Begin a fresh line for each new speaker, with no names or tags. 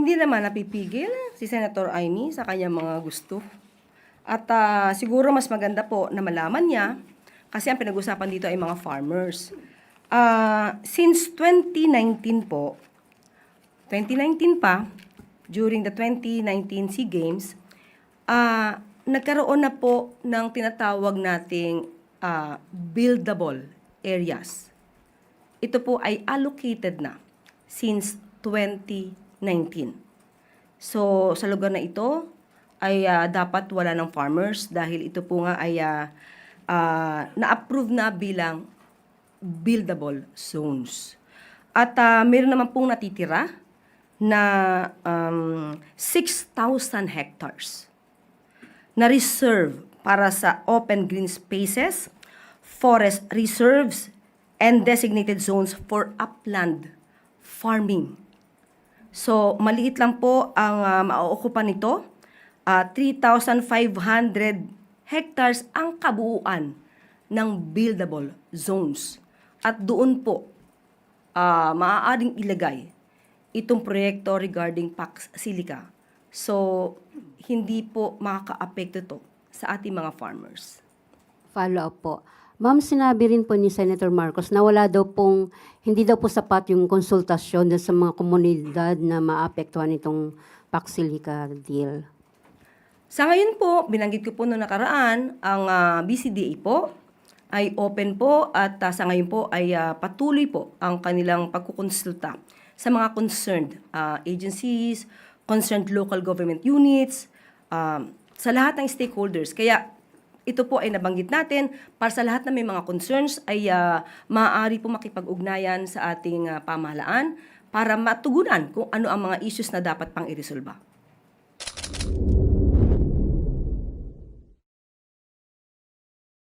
Hindi naman napipigil si Senator Amy sa kanyang mga gusto. At siguro mas maganda po na malaman niya kasi ang pinag-usapan dito ay mga farmers. Since 2019 po, 2019 pa, during the 2019 SEA Games, nagkaroon na po ng tinatawag nating buildable areas. Ito po ay allocated na since 2019. So, sa lugar na ito ay dapat wala ng farmers dahil ito po nga ay na-approve na bilang buildable zones. At meron naman pong natitira na 6,000 hectares na reserve para sa open green spaces, forest reserves, and designated zones for upland farming. So, maliit lang po ang mauokupan nito. 3,500 hectares ang kabuuan ng buildable zones. At doon po, maaaring ilagay itong proyekto regarding Pax Silica. So, hindi po makaka-apekto to sa ating mga farmers.
Follow-up po. Ma'am, sinabi rin po ni Senator Marcos na hindi daw po sapat yung konsultasyon sa mga komunidad na maapektuhan itong Pax Silica deal.
Sa ngayon po, binanggit ko po noong nakaraan, ang BCDA po ay open po at sa ngayon po ay patuloy po ang kanilang pagkukonsulta sa mga concerned agencies, concerned local government units, sa lahat ng stakeholders. Kaya ito po ay nabanggit natin para sa lahat na may mga concerns ay maaari po makipag-ugnayan sa ating pamahalaan para matugunan kung ano ang mga issues na dapat pang iresolba.